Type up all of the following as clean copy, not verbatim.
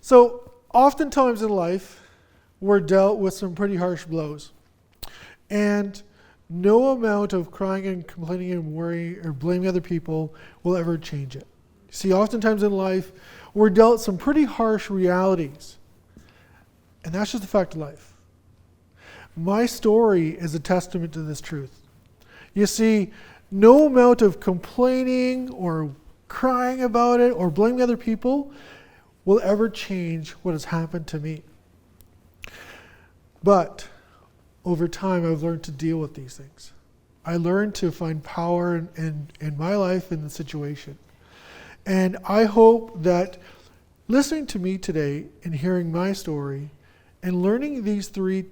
So oftentimes in life, we're dealt with some pretty harsh blows. And no amount of crying and complaining and worrying or blaming other people will ever change it. See, oftentimes in life, we're dealt some pretty harsh realities. And that's just a fact of life. My story is a testament to this truth. You see, no amount of complaining or crying about it or blaming other people will ever change what has happened to me. But over time, I've learned to deal with these things. I learned to find power in my life, in the situation. And I hope that listening to me today and hearing my story and learning these 3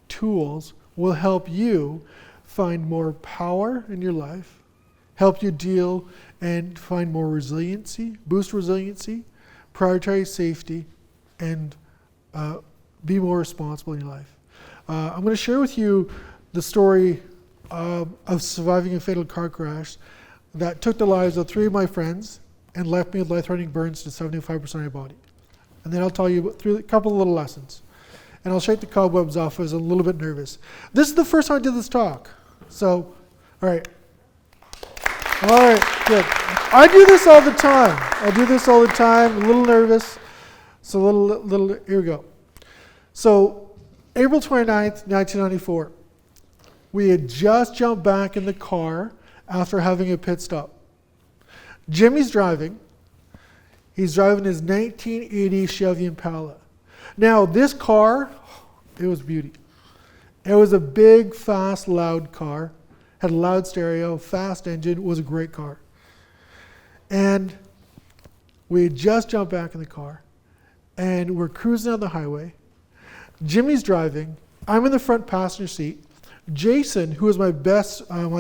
tools will help you find more power in your life, help you deal and find more resiliency, boost resiliency, prioritize safety, and be more responsible in your life. I'm going to share with you the story of surviving a fatal car crash that took the lives of 3 of my friends and left me with life-threatening burns to 75% of my body. And then I'll tell you through a couple of little lessons. And I'll shake the cobwebs off. I was a little bit nervous. This is the first time I did this talk. So, all right. All right, good. I do this all the time. A little nervous. So here we go. So, April 29th, 1994. We had just jumped back in the car after having a pit stop. Jimmy's driving. He's driving his 1980 Chevy Impala. Now, this car, it was beauty. It was a big, fast, loud car. Had a loud stereo, fast engine, was a great car. And we had just jumped back in the car. And we're cruising down the highway. Jimmy's driving. I'm in the front passenger seat. Jason, who is my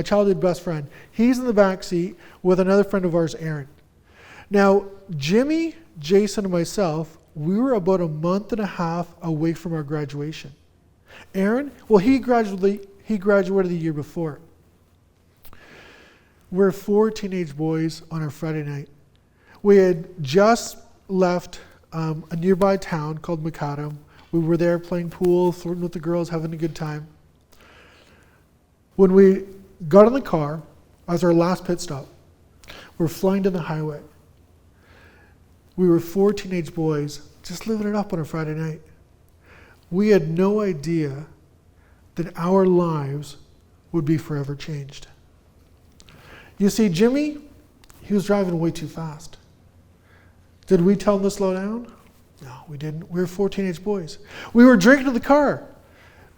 childhood best friend, he's in the back seat with another friend of ours, Aaron. Now, Jimmy, Jason, and myself, we were about a month and a half away from our graduation. Aaron, well, he graduated the year before. We're 4 teenage boys on a Friday night. We had just left a nearby town called Macadam. We were there playing pool, flirting with the girls, having a good time. When we got in the car, as our last pit stop, we're flying down the highway. We were 4 teenage boys just living it up on a Friday night. We had no idea that our lives would be forever changed. You see, Jimmy, he was driving way too fast. Did we tell him to slow down? No, we didn't. We were 4 teenage boys. We were drinking in the car.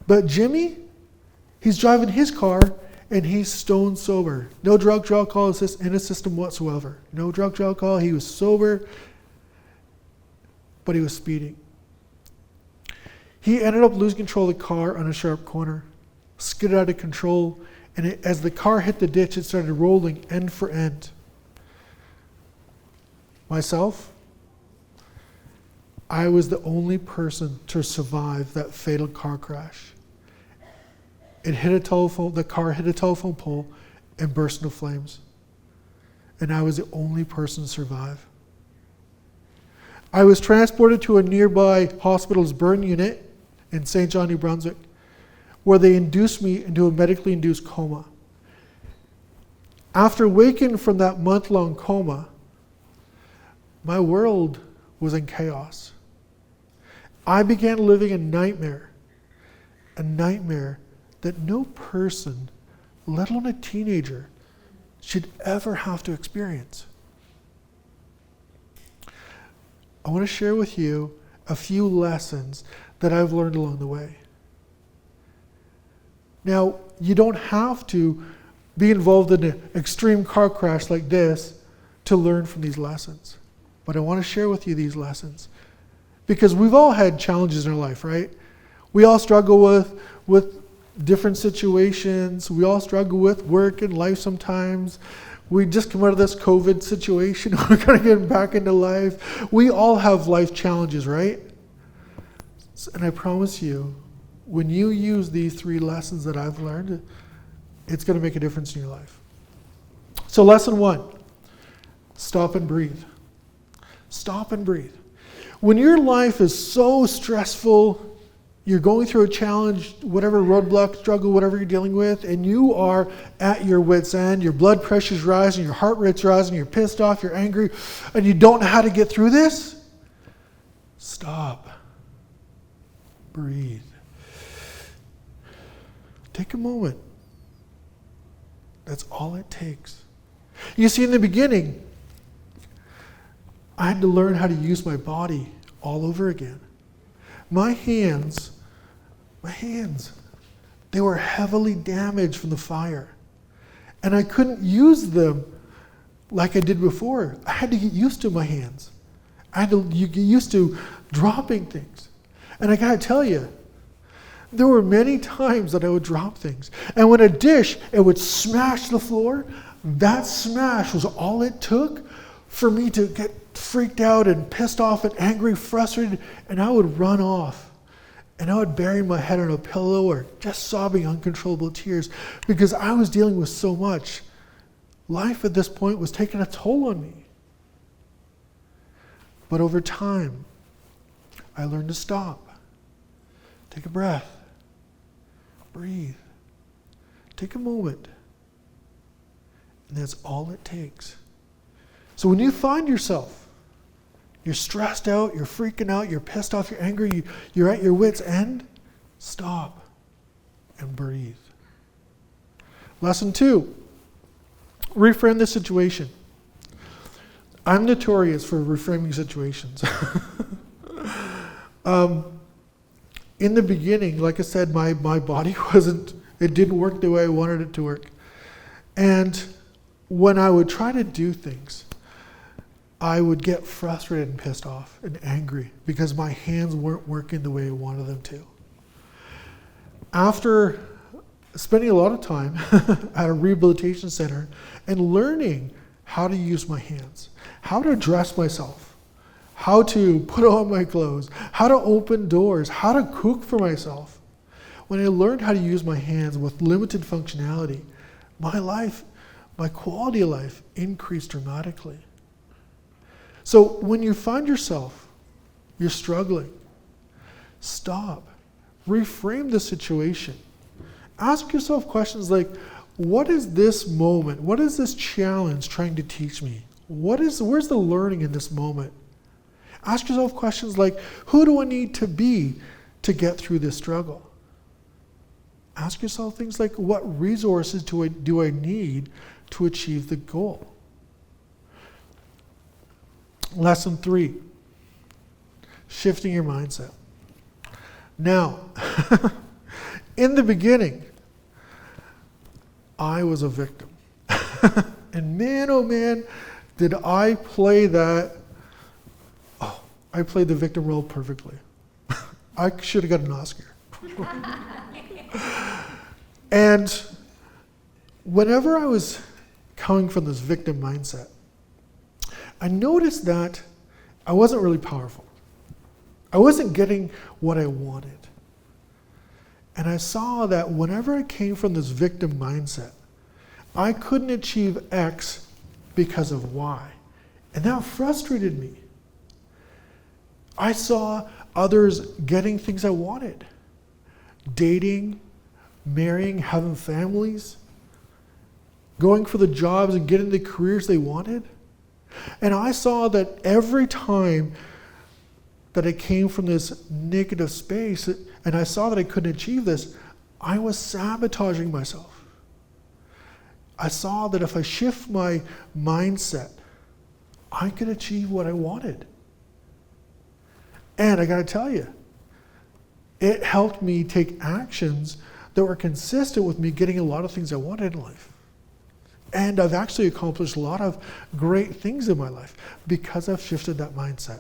But Jimmy, he's driving his car and he's stone sober. No drug alcohol in his system whatsoever. No drug alcohol. He was sober, but he was speeding. He ended up losing control of the car on a sharp corner, skidded out of control, and as the car hit the ditch, it started rolling end for end. Myself, I was the only person to survive that fatal car crash. The car hit a telephone pole and burst into flames. And I was the only person to survive. I was transported to a nearby hospital's burn unit in St. John, New Brunswick, where they induced me into a medically induced coma. After waking from that month-long coma, my world was in chaos. I began living a nightmare that no person, let alone a teenager, should ever have to experience. I want to share with you a few lessons that I've learned along the way. Now, you don't have to be involved in an extreme car crash like this to learn from these lessons. But I want to share with you these lessons. Because we've all had challenges in our life, right? We all struggle with different situations. We all struggle with work and life sometimes. We just come out of this COVID situation. We're going to get back into life. We all have life challenges, right? And I promise you, when you use these 3 lessons that I've learned, it's going to make a difference in your life. So lesson 1, stop and breathe. Stop and breathe. When your life is so stressful, you're going through a challenge, whatever roadblock, struggle, whatever you're dealing with, and you are at your wit's end, your blood pressure's rising, your heart rate's rising, you're pissed off, you're angry, and you don't know how to get through this, stop. Breathe. Take a moment. That's all it takes. You see, in the beginning, I had to learn how to use my body all over again. My hands, they were heavily damaged from the fire. And I couldn't use them like I did before. I had to get used to my hands. I had to get used to dropping things. And I gotta tell you, there were many times that I would drop things. And when a dish, it would smash the floor, that smash was all it took for me to get freaked out and pissed off and angry, frustrated, and I would run off. And I would bury my head on a pillow or just sobbing uncontrollable tears because I was dealing with so much. Life at this point was taking a toll on me. But over time, I learned to stop. Take a breath. Breathe. Take a moment. And that's all it takes. So when you find yourself, you're stressed out, you're freaking out, you're pissed off, you're angry, you're at your wit's end, stop and breathe. Lesson 2, reframe the situation. I'm notorious for reframing situations. In the beginning, like I said, my body it didn't work the way I wanted it to work. And when I would try to do things, I would get frustrated and pissed off and angry because my hands weren't working the way I wanted them to. After spending a lot of time at a rehabilitation center and learning how to use my hands, how to dress myself, how to put on my clothes, how to open doors, how to cook for myself. When I learned how to use my hands with limited functionality, my quality of life increased dramatically. So when you find yourself, you're struggling, stop, reframe the situation. Ask yourself questions like, what is this moment? What is this challenge trying to teach me? Where's the learning in this moment? Ask yourself questions like, who do I need to be to get through this struggle? Ask yourself things like, what resources do I need to achieve the goal? Lesson 3, shifting your mindset. Now, in the beginning, I was a victim. And man, oh man, did I play that. Oh, I played the victim role perfectly. I should have got an Oscar. And whenever I was coming from this victim mindset, I noticed that I wasn't really powerful. I wasn't getting what I wanted. And I saw that whenever I came from this victim mindset, I couldn't achieve X because of Y. And that frustrated me. I saw others getting things I wanted. Dating, marrying, having families, going for the jobs and getting the careers they wanted. And I saw that every time that I came from this negative space, and I saw that I couldn't achieve this, I was sabotaging myself. I saw that if I shift my mindset, I could achieve what I wanted. And I gotta tell you, it helped me take actions that were consistent with me getting a lot of things I wanted in life. And I've actually accomplished a lot of great things in my life because I've shifted that mindset.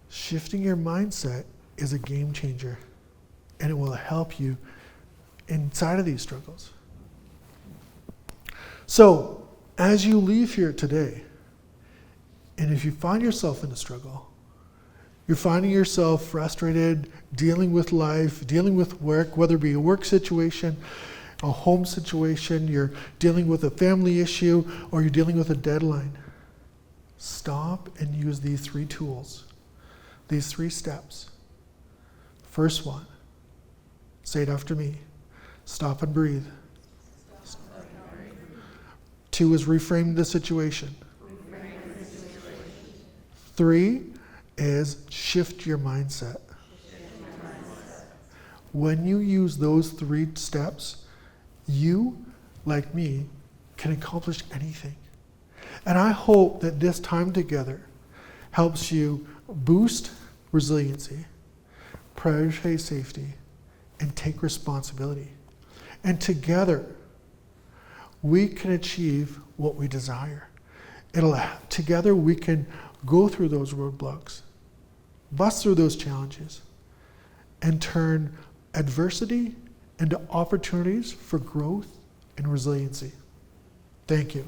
Shifting your mindset is a game changer, and it will help you inside of these struggles. So, as you leave here today, and if you find yourself in a struggle, you're finding yourself frustrated, dealing with life, dealing with work, whether it be a work situation, a home situation, you're dealing with a family issue, or you're dealing with a deadline, stop and use these 3 tools, these 3 steps. First one, say it after me. Stop and breathe. 2 is reframe the situation. 3 is shift your mindset. When you use those 3 steps, you, like me, can accomplish anything. And I hope that this time together helps you boost resiliency, prioritize safety, and take responsibility. And together, we can achieve what we desire. Together we can go through those roadblocks, bust through those challenges, and turn adversity into opportunities for growth and resiliency. Thank you.